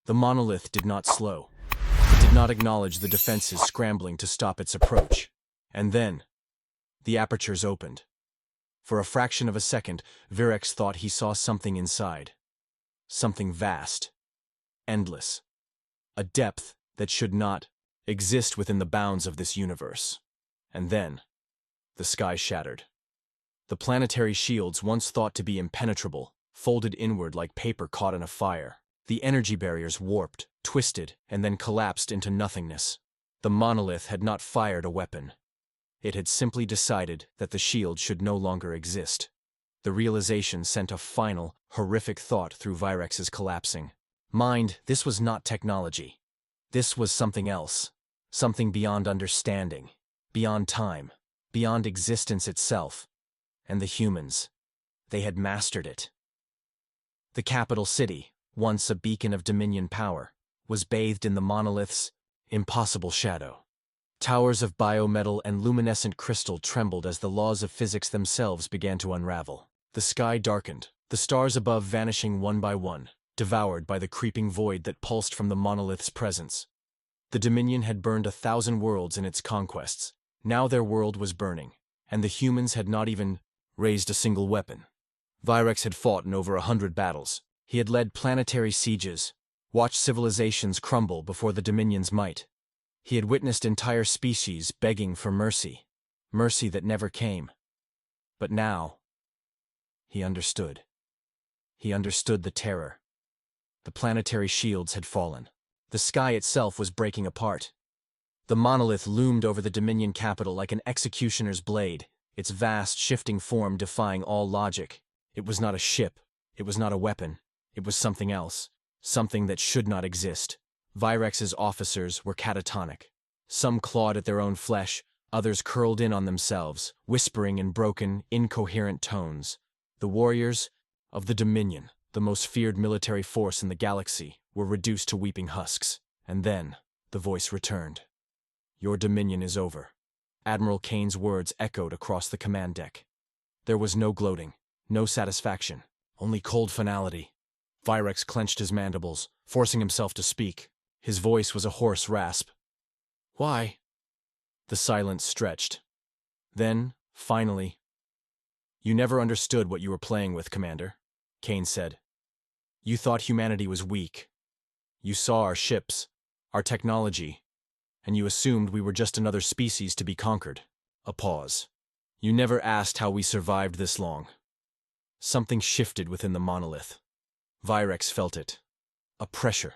The monolith did not slow. It did not acknowledge the defenses scrambling to stop its approach. And then, the apertures opened. For a fraction of a second, Virex thought he saw something inside. Something vast. Endless. A depth that should not exist within the bounds of this universe. And then, the sky shattered. The planetary shields, once thought to be impenetrable, folded inward like paper caught in a fire. The energy barriers warped, twisted, and then collapsed into nothingness. The monolith had not fired a weapon. It had simply decided that the shield should no longer exist. The realization sent a final, horrific thought through Virex's collapsing mind. This was not technology. This was something else. Something beyond understanding, beyond time, beyond existence itself. And the humans, they had mastered it. The capital city, once a beacon of Dominion power, was bathed in the monolith's impossible shadow. Towers of biometal and luminescent crystal trembled as the laws of physics themselves began to unravel. The sky darkened, the stars above vanishing one by one, devoured by the creeping void that pulsed from the monolith's presence. The Dominion had burned 1,000 worlds in its conquests. Now their world was burning, and the humans had not even raised a single weapon. Virex had fought in over 100 battles. He had led planetary sieges, watched civilizations crumble before the Dominion's might. He had witnessed entire species begging for mercy, mercy that never came. But now, he understood. He understood the terror. The planetary shields had fallen. The sky itself was breaking apart. The monolith loomed over the Dominion capital like an executioner's blade, its vast, shifting form defying all logic. It was not a ship. It was not a weapon. It was something else. Something that should not exist. Virex's officers were catatonic. Some clawed at their own flesh, others curled in on themselves, whispering in broken, incoherent tones. The warriors of the Dominion, the most feared military force in the galaxy, were reduced to weeping husks. And then, the voice returned. "Your dominion is over." Admiral Kane's words echoed across the command deck. There was no gloating, no satisfaction, only cold finality. Virex clenched his mandibles, forcing himself to speak. His voice was a hoarse rasp. "Why?" The silence stretched. Then, finally, "You never understood what you were playing with, Commander," Kane said. "You thought humanity was weak. You saw our ships, our technology, and you assumed we were just another species to be conquered." A pause. "You never asked how we survived this long." Something shifted within the monolith. Virex felt it. A pressure,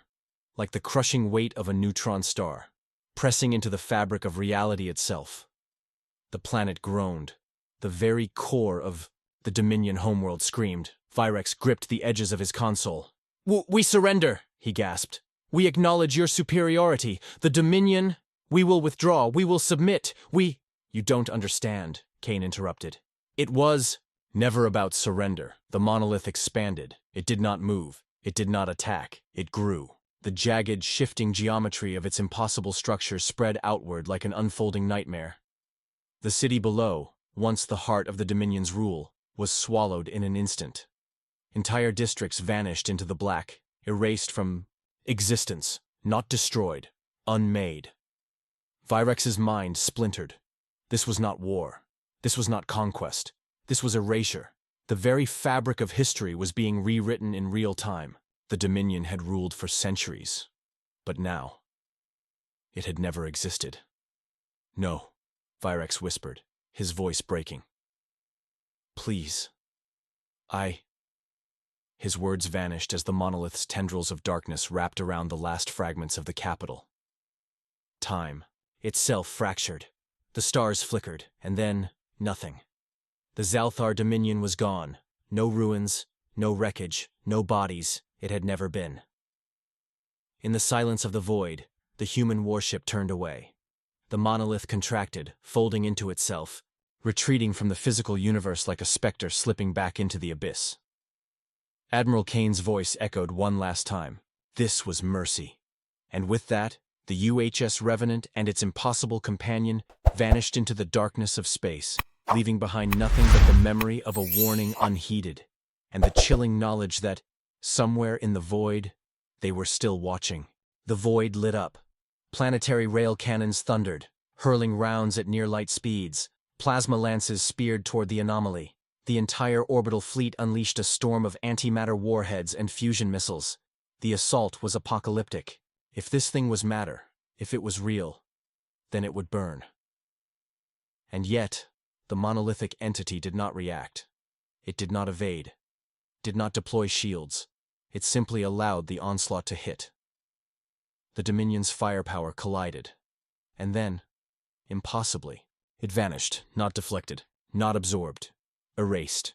like the crushing weight of a neutron star, pressing into the fabric of reality itself. The planet groaned. The very core of the Dominion homeworld screamed. Virex gripped the edges of his console. We surrender," he gasped. "We acknowledge your superiority. The Dominion, we will withdraw. We will submit. You don't understand," Kane interrupted. "It was never about surrender." The monolith expanded. It did not move. It did not attack. It grew. The jagged, shifting geometry of its impossible structure spread outward like an unfolding nightmare. The city below, once the heart of the Dominion's rule, was swallowed in an instant. Entire districts vanished into the black, erased from existence, not destroyed, unmade. Virex's mind splintered. This was not war. This was not conquest. This was erasure. The very fabric of history was being rewritten in real time. The Dominion had ruled for centuries. But now, it had never existed. "No," Virex whispered, his voice breaking. "Please. His words vanished as the monolith's tendrils of darkness wrapped around the last fragments of the capital. Time itself fractured. The stars flickered, and then nothing. The Zalthar Dominion was gone. No ruins, no wreckage, no bodies. It had never been. In the silence of the void, the human warship turned away. The monolith contracted, folding into itself, retreating from the physical universe like a specter slipping back into the abyss. Admiral Kane's voice echoed one last time. This was mercy. And with that, the UHS Revenant and its impossible companion vanished into the darkness of space, leaving behind nothing but the memory of a warning unheeded, and the chilling knowledge that, somewhere in the void, They were still watching. The void lit up. Planetary rail cannons thundered, hurling rounds at near-light speeds. Plasma lances speared toward the anomaly. The entire orbital fleet unleashed a storm of antimatter warheads and fusion missiles. The assault was apocalyptic. If this thing was matter, if it was real, then it would burn. And yet, the monolithic entity did not react. It did not evade, did not deploy shields. It simply allowed the onslaught to hit. The Dominion's firepower collided. And then, impossibly, it vanished, not deflected, not absorbed, erased.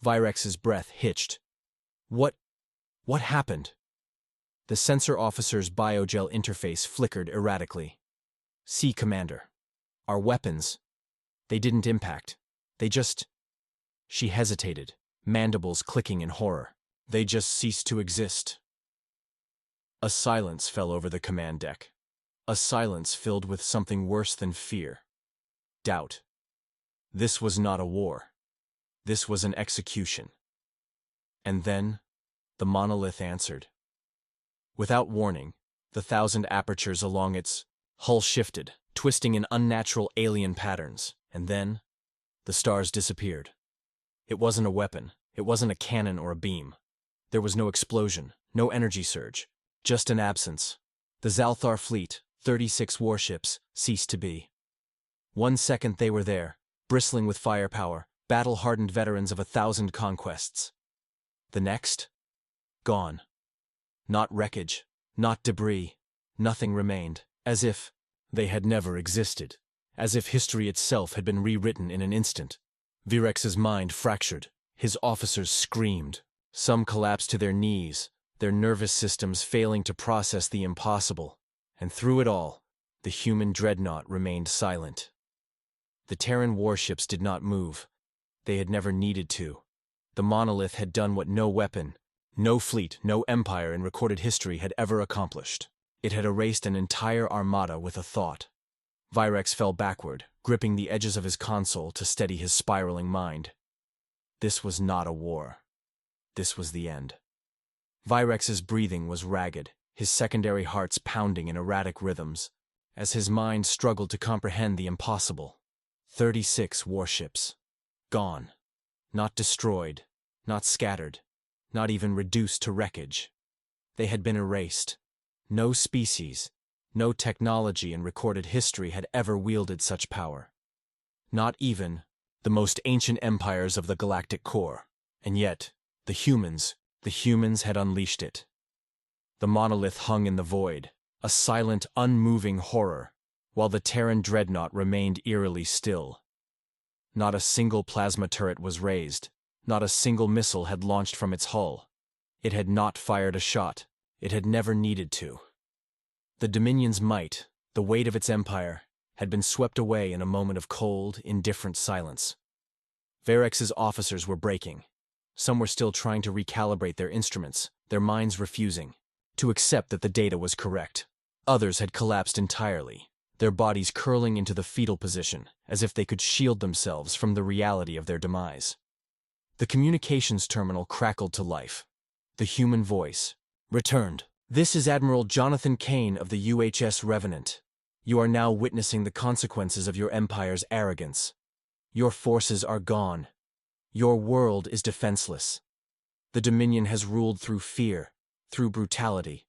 Virex's breath hitched. What happened? The sensor officer's biogel interface flickered erratically. "See, Commander. Our weapons, they didn't impact. They just..." She hesitated, mandibles clicking in horror. "They just ceased to exist." A silence fell over the command deck. A silence filled with something worse than fear. Doubt. This was not a war. This was an execution. And then, the monolith answered. Without warning, the 1,000 apertures along its hull shifted, twisting in unnatural alien patterns, and then, the stars disappeared. It wasn't a weapon. It wasn't a cannon or a beam. There was no explosion, no energy surge, just an absence. The Zalthar fleet, 36 warships, ceased to be. 1 second they were there, bristling with firepower, battle-hardened veterans of 1,000 conquests. The next? Gone. Not wreckage, not debris, nothing remained, as if they had never existed, as if history itself had been rewritten in an instant. Virex's mind fractured. His officers screamed. Some collapsed to their knees, their nervous systems failing to process the impossible. And through it all, the human dreadnought remained silent. The Terran warships did not move. They had never needed to. The monolith had done what no weapon, no fleet, no empire in recorded history had ever accomplished. It had erased an entire armada with a thought. Virex fell backward, gripping the edges of his console to steady his spiraling mind. This was not a war. This was the end. Virex's breathing was ragged, his secondary hearts pounding in erratic rhythms, as his mind struggled to comprehend the impossible. 36 warships. Gone. Not destroyed, not scattered, not even reduced to wreckage. They had been erased. No species, no technology in recorded history had ever wielded such power. Not even the most ancient empires of the galactic core. And yet, the humans had unleashed it. The monolith hung in the void, a silent, unmoving horror, while the Terran dreadnought remained eerily still. Not a single plasma turret was raised, not a single missile had launched from its hull. It had not fired a shot. It had never needed to. The Dominion's might, the weight of its empire, had been swept away in a moment of cold, indifferent silence. Virex's officers were breaking. Some were still trying to recalibrate their instruments, their minds refusing to accept that the data was correct. Others had collapsed entirely, their bodies curling into the fetal position, as if they could shield themselves from the reality of their demise. The communications terminal crackled to life. The human voice returned. "This is Admiral Jonathan Kane of the UHS Revenant. You are now witnessing the consequences of your empire's arrogance. Your forces are gone. Your world is defenseless. The Dominion has ruled through fear, through brutality,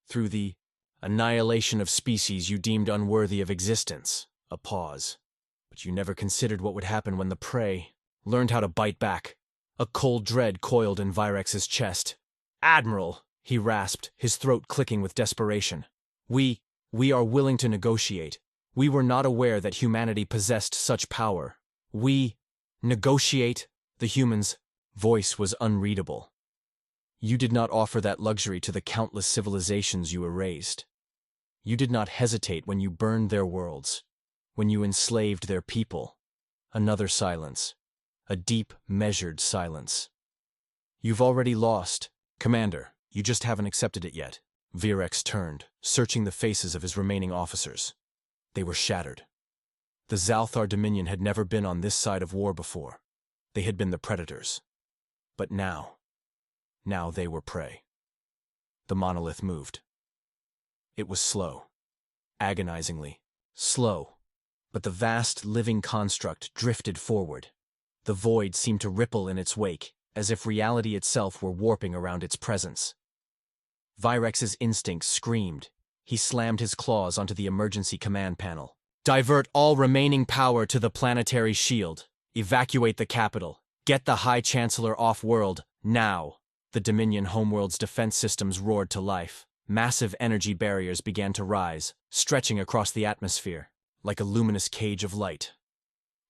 through the annihilation of species you deemed unworthy of existence." A pause. "But you never considered what would happen when the prey learned how to bite back." A cold dread coiled in Virex's chest. "Admiral," he rasped, his throat clicking with desperation. We are willing to negotiate. We were not aware that humanity possessed such power. We negotiate?" The human's voice was unreadable. "You did not offer that luxury to the countless civilizations you erased. You did not hesitate when you burned their worlds, when you enslaved their people." Another silence. A deep, measured silence. "You've already lost, Commander. You just haven't accepted it yet." Virex turned, searching the faces of his remaining officers. They were shattered. The Zalthar Dominion had never been on this side of war before. They had been the predators. But now they were prey. the monolith moved. It was slow. Agonizingly slow. But the vast, living construct drifted forward. The void seemed to ripple in its wake, as if reality itself were warping around its presence. Virex's instincts screamed. He slammed his claws onto the emergency command panel. Divert all remaining power to the planetary shield. Evacuate the capital. Get the High Chancellor off-world, now. The Dominion homeworld's defense systems roared to life. Massive energy barriers began to rise, stretching across the atmosphere, like a luminous cage of light.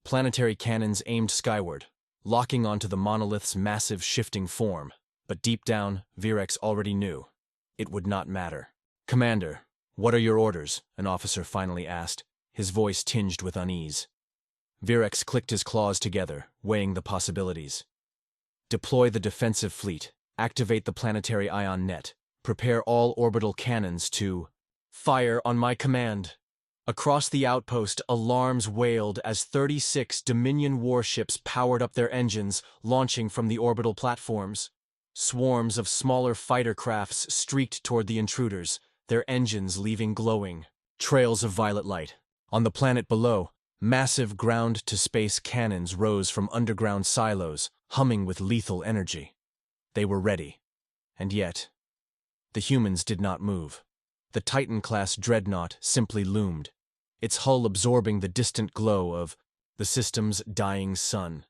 Planetary cannons aimed skyward, locking onto the monolith's massive shifting form. But deep down, Virex already knew. It would not matter. "Commander, what are your orders?" an officer finally asked, his voice tinged with unease. Virex clicked his claws together, weighing the possibilities. "Deploy the defensive fleet. Activate the planetary ion net. Prepare all orbital cannons to fire on my command." Across the outpost, alarms wailed as 36 Dominion warships powered up their engines, launching from the orbital platforms. Swarms of smaller fighter crafts streaked toward the intruders, their engines leaving glowing trails of violet light. On the planet below, massive ground-to-space cannons rose from underground silos, humming with lethal energy. They were ready. And yet, the humans did not move. The Titan-class dreadnought simply loomed, its hull absorbing the distant glow of the system's dying sun.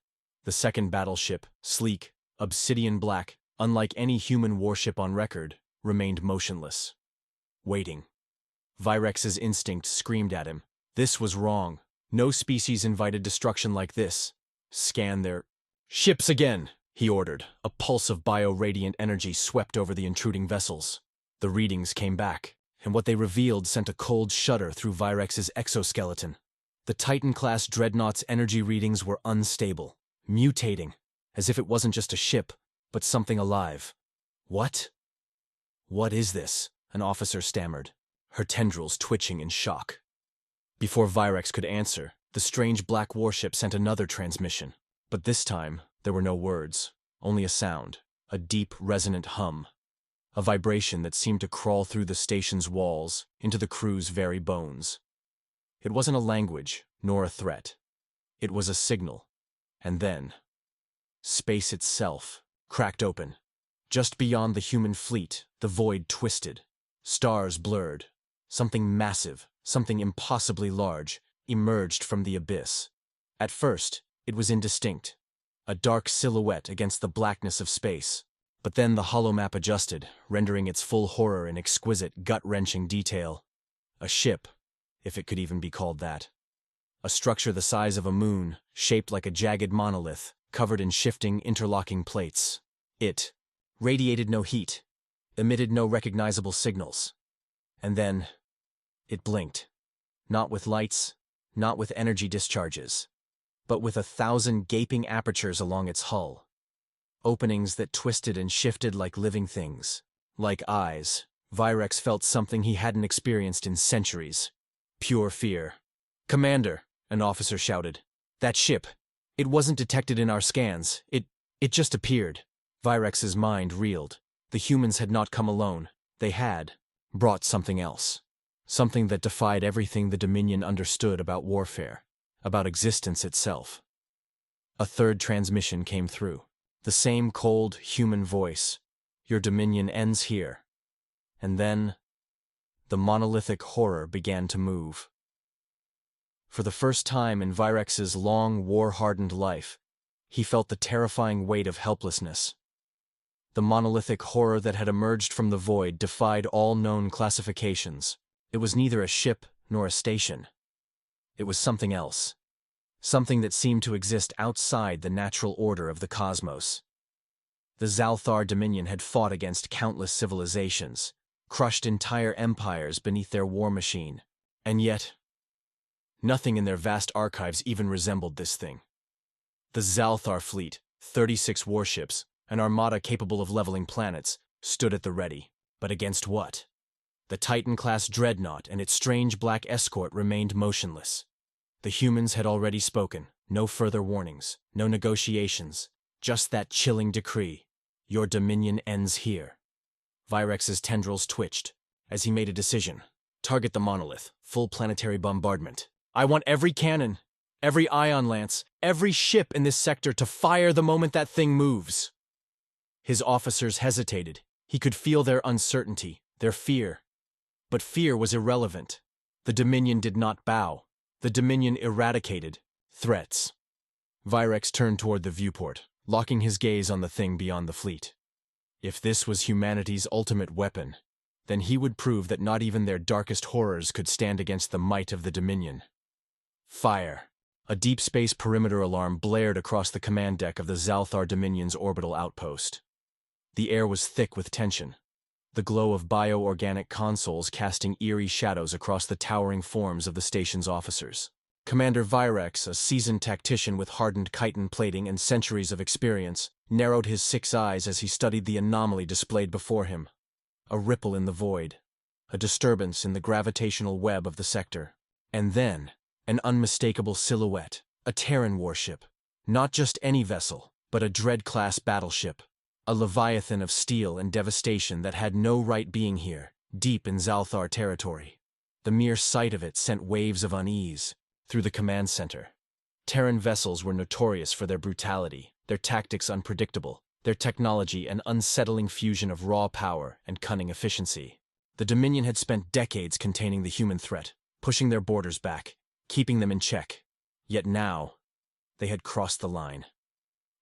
The second battleship, sleek, obsidian black, unlike any human warship on record, remained motionless. Waiting. Virex's instinct screamed at him. This was wrong. No species invited destruction like this. "Scan their ships again," he ordered. A pulse of bio-radiant energy swept over the intruding vessels. The readings came back, and what they revealed sent a cold shudder through Virex's exoskeleton. The Titan-class dreadnought's energy readings were unstable, mutating, as if it wasn't just a ship, but something alive. "What? What is this?" an officer stammered, her tendrils twitching in shock. Before Virex could answer, the strange black warship sent another transmission. But this time, there were no words, only a sound, a deep, resonant hum. A vibration that seemed to crawl through the station's walls, into the crew's very bones. It wasn't a language, nor a threat. It was a signal. And then, space itself cracked open. Just beyond the human fleet, the void twisted. Stars blurred. Something massive, something impossibly large, emerged from the abyss. At first, it was indistinct, a dark silhouette against the blackness of space. But then the holomap adjusted, rendering its full horror in exquisite, gut-wrenching detail. A ship, if it could even be called that. A structure the size of a moon, shaped like a jagged monolith, covered in shifting, interlocking plates. It radiated no heat, emitted no recognizable signals. And then, it blinked. Not with lights, not with energy discharges, but with 1,000 gaping apertures along its hull. Openings that twisted and shifted like living things. Like eyes, Virex felt something he hadn't experienced in centuries. Pure fear. "Commander," an officer shouted. "That ship, it wasn't detected in our scans. It just appeared." Virex's mind reeled. The humans had not come alone. They had brought something else. Something that defied everything the Dominion understood about warfare, about existence itself. A third transmission came through. The same cold, human voice. "Your Dominion ends here." And then, the monolithic horror began to move. For the first time in Virex's long, war-hardened life, he felt the terrifying weight of helplessness. The monolithic horror that had emerged from the void defied all known classifications. It was neither a ship nor a station. It was something else. Something that seemed to exist outside the natural order of the cosmos. The Zalthar Dominion had fought against countless civilizations, crushed entire empires beneath their war machine, and yet, nothing in their vast archives even resembled this thing. The Zalthar fleet, 36 warships, an armada capable of leveling planets, stood at the ready. But against what? The Titan-class dreadnought and its strange black escort remained motionless. The humans had already spoken. No further warnings, no negotiations, just that chilling decree. Your Dominion ends here. Virex's tendrils twitched as he made a decision. Target the monolith, full planetary bombardment. I want every cannon, every ion lance, every ship in this sector to fire the moment that thing moves. His officers hesitated. He could feel their uncertainty, their fear. But fear was irrelevant. The Dominion did not bow. The Dominion eradicated threats. Virex turned toward the viewport, locking his gaze on the thing beyond the fleet. If this was humanity's ultimate weapon, then he would prove that not even their darkest horrors could stand against the might of the Dominion. Fire! A deep space perimeter alarm blared across the command deck of the Zalthar Dominion's orbital outpost. The air was thick with tension, the glow of bioorganic consoles casting eerie shadows across the towering forms of the station's officers. Commander Virex, a seasoned tactician with hardened chitin plating and centuries of experience, narrowed his 6 eyes as he studied the anomaly displayed before him. A ripple in the void, a disturbance in the gravitational web of the sector. And then, an unmistakable silhouette, a Terran warship. Not just any vessel, but a Dread-class battleship. A leviathan of steel and devastation that had no right being here, deep in Zalthar territory. The mere sight of it sent waves of unease through the command center. Terran vessels were notorious for their brutality, their tactics unpredictable, their technology an unsettling fusion of raw power and cunning efficiency. The Dominion had spent decades containing the human threat, pushing their borders back, keeping them in check. Yet now, they had crossed the line.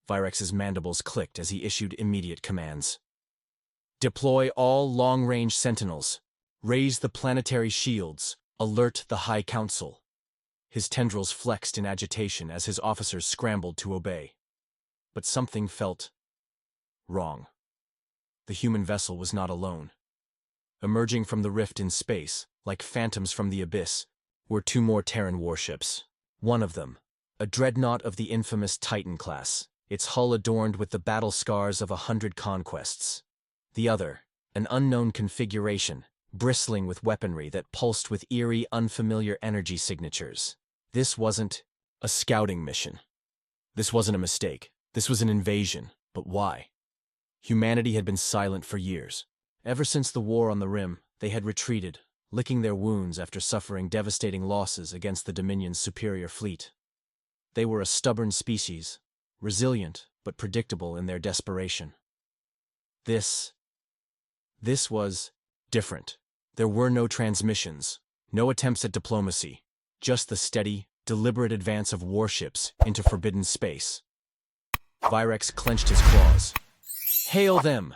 Virex's mandibles clicked as he issued immediate commands. Deploy all long-range sentinels. Raise the planetary shields. Alert the High Council. His tendrils flexed in agitation as his officers scrambled to obey. But something felt wrong. The human vessel was not alone. Emerging from the rift in space, like phantoms from the abyss, were 2 more Terran warships. One of them, a dreadnought of the infamous Titan class, its hull adorned with the battle scars of 100 conquests. The other, an unknown configuration, bristling with weaponry that pulsed with eerie, unfamiliar energy signatures. This wasn't a scouting mission. This wasn't a mistake. This was an invasion. But why? Humanity had been silent for years. Ever since the war on the Rim, they had retreated, licking their wounds after suffering devastating losses against the Dominion's superior fleet. They were a stubborn species, resilient but predictable in their desperation. This was different. There were no transmissions, no attempts at diplomacy, just the steady, deliberate advance of warships into forbidden space. Virex clenched his claws. Hail them!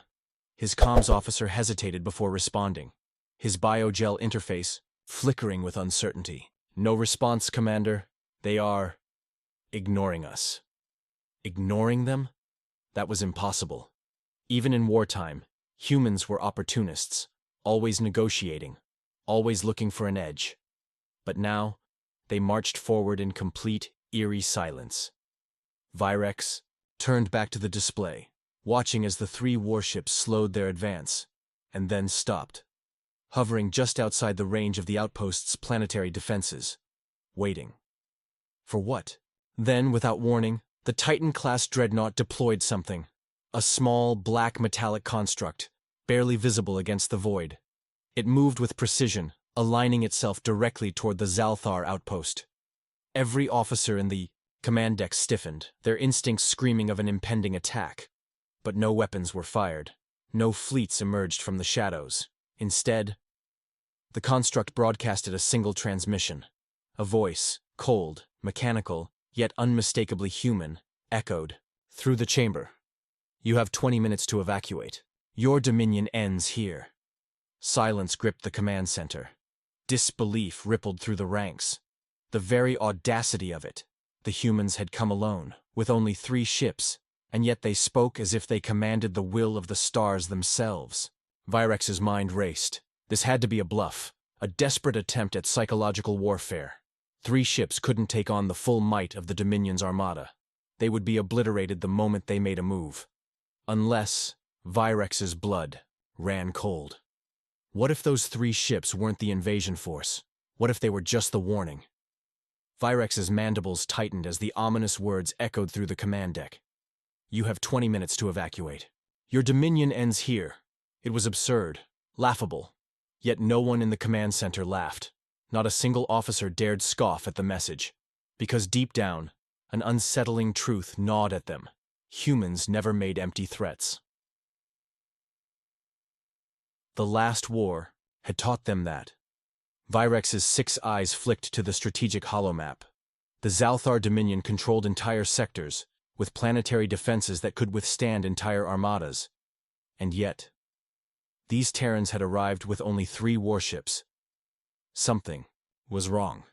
His comms officer hesitated before responding, his biogel interface flickering with uncertainty. No response, Commander. They are ignoring us. Ignoring them? That was impossible. Even in wartime, humans were opportunists, always negotiating, always looking for an edge. But now, they marched forward in complete, eerie silence. Virex turned back to the display, watching as the 3 warships slowed their advance, and then stopped, hovering just outside the range of the outpost's planetary defenses, waiting. For what? Then, without warning, the Titan-class dreadnought deployed something. A small, black metallic construct, barely visible against the void. It moved with precision, aligning itself directly toward the Zalthar outpost. Every officer in the command deck stiffened, their instincts screaming of an impending attack. But no weapons were fired. No fleets emerged from the shadows. Instead, the construct broadcasted a single transmission. A voice, cold, mechanical, yet unmistakably human, echoed through the chamber. You have 20 minutes to evacuate. Your dominion ends here. Silence gripped the command center. Disbelief rippled through the ranks. The very audacity of it. The humans had come alone, with only 3 ships, and yet they spoke as if they commanded the will of the stars themselves. Virex's mind raced. This had to be a bluff, a desperate attempt at psychological warfare. 3 ships couldn't take on the full might of the Dominion's armada. They would be obliterated the moment they made a move. Unless Virex's blood ran cold. What if those 3 ships weren't the invasion force? What if they were just the warning? Virex's mandibles tightened as the ominous words echoed through the command deck. You have 20 minutes to evacuate. Your dominion ends here. It was absurd, laughable. Yet no one in the command center laughed. Not a single officer dared scoff at the message. Because deep down, an unsettling truth gnawed at them. Humans never made empty threats. The last war had taught them that. Virex's 6 eyes flicked to the strategic holomap. The Zalthar Dominion controlled entire sectors, with planetary defenses that could withstand entire armadas. And yet, these Terrans had arrived with only 3 warships. Something was wrong.